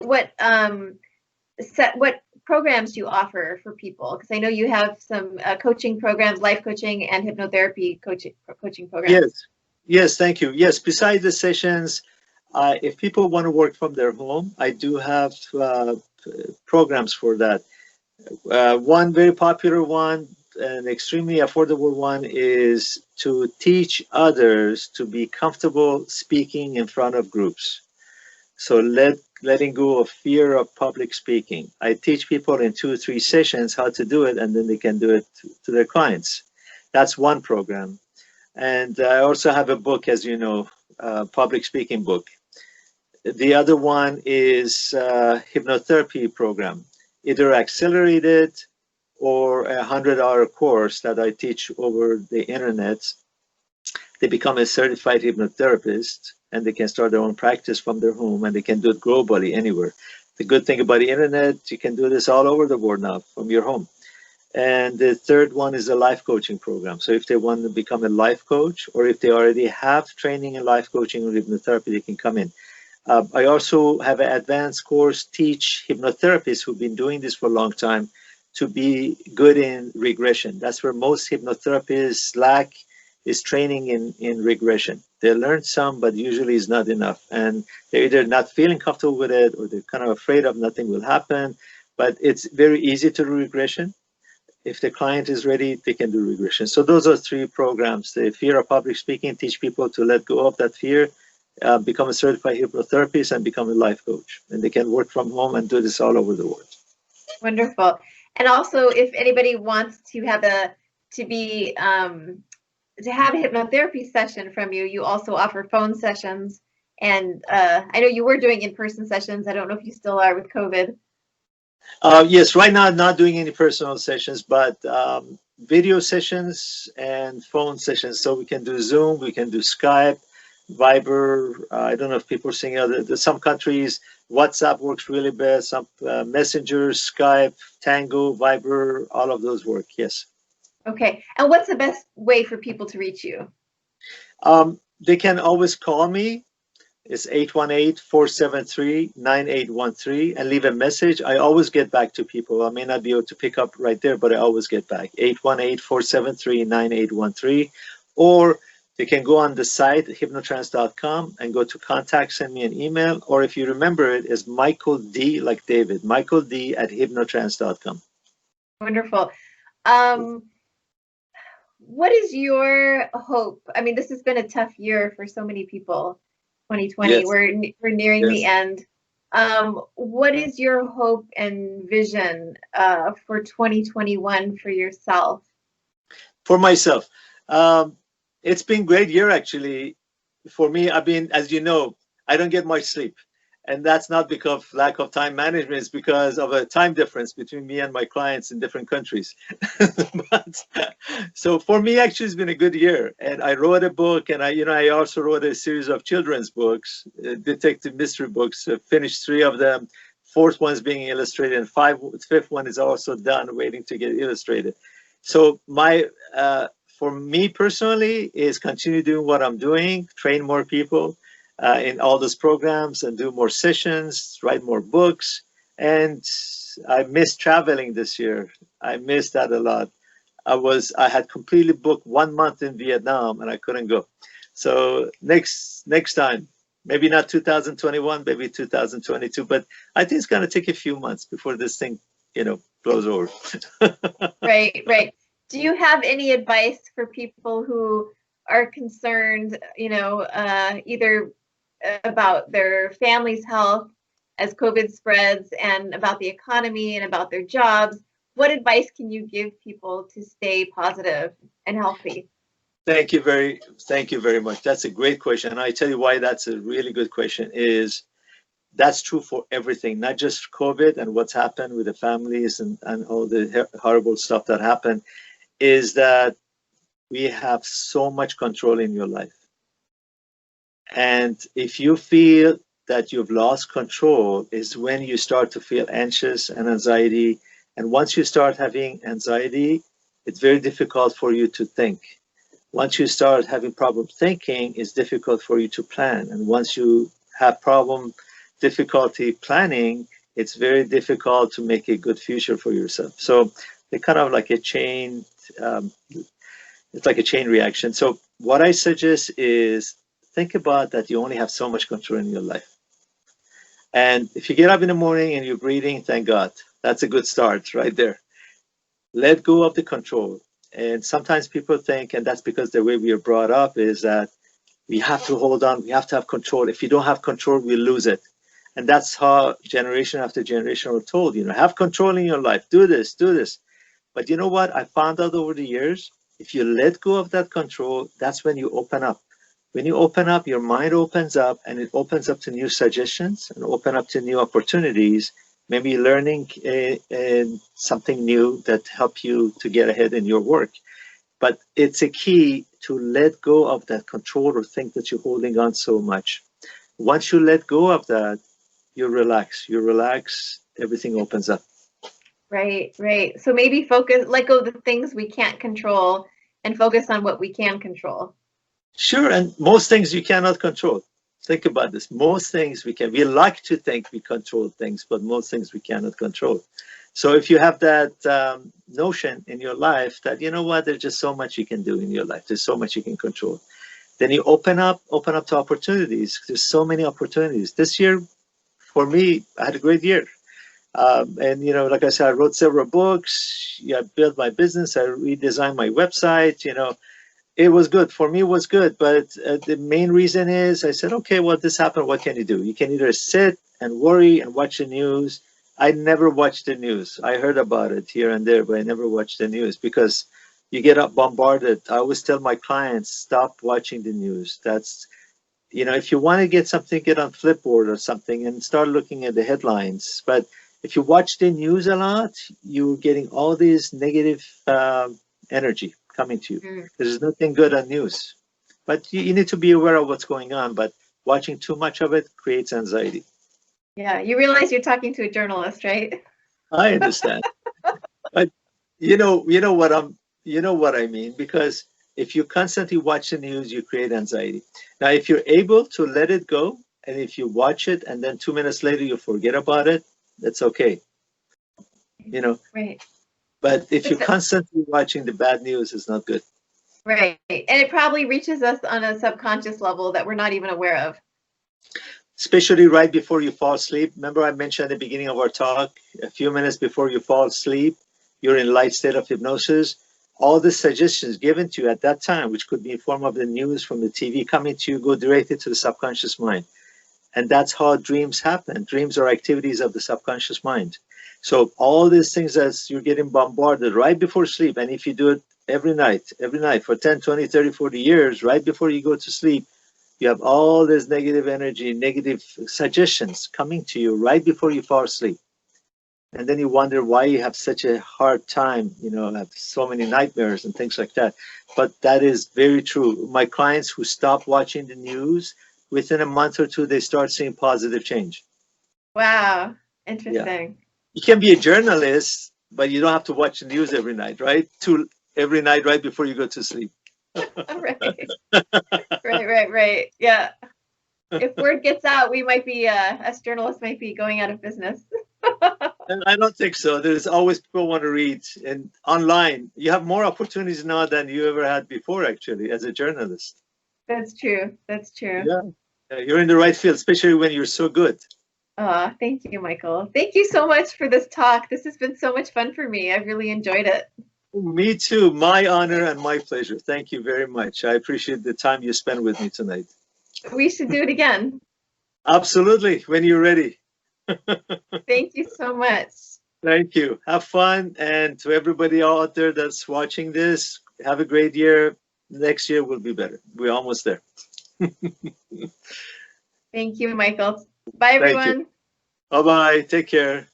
what programs do you offer for people? Because I know you have some coaching programs, life coaching and hypnotherapy coaching programs. Yes, thank you. Yes, besides the sessions, if people want to work from their home, I do have programs for that. One very popular one, an extremely affordable one, is to teach others to be comfortable speaking in front of groups. So letting go of fear of public speaking. I teach people in 2 or 3 sessions how to do it, and then they can do it to their clients. That's one program. And I also have a book, as you know, public speaking book. The other one is a hypnotherapy program, either accelerated or a 100-hour course that I teach over the internet. They become a certified hypnotherapist, and they can start their own practice from their home, and they can do it globally anywhere. The good thing about the internet, you can do this all over the world now from your home. And the third one is a life coaching program. So if they want to become a life coach, or if they already have training in life coaching or hypnotherapy, they can come in. I also have an advanced course, teach hypnotherapists who've been doing this for a long time to be good in regression. That's where most hypnotherapists lack, is training in regression. They learn some, but usually is not enough. And they're either not feeling comfortable with it, or they're kind of afraid of nothing will happen. But it's very easy to do regression. If the client is ready, they can do regression. So those are 3 programs. The fear of public speaking, teach people to let go of that fear, become a certified hypnotherapist, and become a life coach. And they can work from home and do this all over the world. Wonderful. And also, if anybody wants to have a hypnotherapy session from you, you also offer phone sessions. And I know you were doing in-person sessions. I don't know if you still are with COVID. Yes, right now I'm not doing any personal sessions, but video sessions and phone sessions. So we can do Zoom, we can do Skype, Viber. I don't know if people are seeing some countries, WhatsApp works really best. Some Messenger, Skype, Tango, Viber, all of those work. Yes. Okay. And what's the best way for people to reach you? They can always call me. It's 818-473-9813 and leave a message. I always get back to people. I may not be able to pick up right there, but I always get back. 818-473-9813. Or they can go on the site, hypnotrance.com, and go to contact, send me an email. Or if you remember it, is Michael D, like David, Michael D at hypnotrance.com. Wonderful. What is your hope? I mean, this has been a tough year for so many people. 2020, yes. We're nearing the end. What is your hope and vision for 2021 for yourself? For myself, it's been a great year actually. For me, as you know, I don't get much sleep. And that's not because of lack of time management, it's because of a time difference between me and my clients in different countries. So for me, actually, it's been a good year. And I wrote a book, and I also wrote a series of children's books, detective mystery books, finished 3 of them. 4th one's being illustrated, and 5th one is also done, waiting to get illustrated. So for me personally, is continue doing what I'm doing, train more people in all those programs, and do more sessions, write more books. And I missed traveling this year. I missed that a lot. I had completely booked 1 month in Vietnam, and I couldn't go. So next time, maybe not 2021, maybe 2022, but I think it's going to take a few months before this thing, blows over. Right. Do you have any advice for people who are concerned, either about their family's health as COVID spreads, and about the economy and about their jobs? What advice can you give people to stay positive and healthy? Thank you very much. That's a great question. And I tell you why that's a really good question is that's true for everything, not just COVID and what's happened with the families and all the horrible stuff that happened, is that we have so much control in your life. And if you feel that you've lost control, is when you start to feel anxious and anxiety. And once you start having anxiety, it's very difficult for you to think. Once you start having problem thinking, it's difficult for you to plan. And once you have problem difficulty planning, it's very difficult to make a good future for yourself. So they're kind of like a chain, it's like a chain reaction. So what I suggest is think about that you only have so much control in your life. And if you get up in the morning and you're breathing, thank God. That's a good start right there. Let go of the control. And sometimes people think, and that's because the way we are brought up is that we have to hold on, we have to have control. If you don't have control, we lose it. And that's how generation after generation were told, have control in your life, do this, do this. But you know what? I found out over the years, if you let go of that control, that's when you open up. When you open up, your mind opens up, and it opens up to new suggestions and open up to new opportunities, maybe learning something new that help you to get ahead in your work. But it's a key to let go of that control or think that you're holding on so much. Once you let go of that, you relax, everything opens up. Right, right. So maybe let go of the things we can't control and focus on what we can control. Sure, and most things you cannot control. Think about this. Most things we can. We like to think we control things, but most things we cannot control. So if you have that notion in your life that, you know what, there's just so much you can do in your life. There's so much you can control. Then you open up to opportunities. There's so many opportunities. This year, for me, I had a great year. And, like I said, I wrote several books. I built my business. I redesigned my website, It was good. For me, it was good. But the main reason is I said, okay, well, this happened. What can you do? You can either sit and worry and watch the news. I never watched the news. I heard about it here and there, but I never watched the news because you get up bombarded. I always tell my clients, stop watching the news. That's, if you want to get something, get on Flipboard or something and start looking at the headlines. But if you watch the news a lot, you're getting all this negative energy coming to you. There's nothing good on news. But you need to be aware of what's going on. But watching too much of it creates anxiety. Yeah, you realize you're talking to a journalist, right? I understand. But you know what I mean, because if you constantly watch the news, you create anxiety. Now, if you're able to let it go, and if you watch it and then 2 minutes later you forget about it, that's okay. Right. But if you're constantly watching the bad news, it's not good. Right. And it probably reaches us on a subconscious level that we're not even aware of. Especially right before you fall asleep. Remember I mentioned at the beginning of our talk, a few minutes before you fall asleep, you're in light state of hypnosis. All the suggestions given to you at that time, which could be in form of the news from the TV coming to you, go directly to the subconscious mind. And that's how dreams happen. Dreams are activities of the subconscious mind. So all these things as you're getting bombarded right before sleep, and if you do it every night for 10, 20, 30, 40 years, right before you go to sleep, you have all this negative energy, negative suggestions coming to you right before you fall asleep. And then you wonder why you have such a hard time, have so many nightmares and things like that. But that is very true. My clients who stop watching the news, within a month or two, they start seeing positive change. Wow. Interesting. Yeah. You can be a journalist, but you don't have to watch the news every night, right? Every night right before you go to sleep. Right. Yeah. If word gets out, we might be, us journalists might be going out of business. And I don't think so. There's always people want to read, and online you have more opportunities now than you ever had before, actually, as a journalist. That's true. Yeah, you're in the right field, especially when you're so good. Thank you, Michael. Thank you so much for this talk. This has been so much fun for me. I've really enjoyed it. Me too. My honor and my pleasure. Thank you very much. I appreciate the time you spent with me tonight. We should do it again. Absolutely, when you're ready. Thank you so much. Thank you. Have fun. And to everybody out there that's watching this, have a great year. Next year will be better. We're almost there. Thank you, Michael. Bye, everyone. Bye-bye. Take care.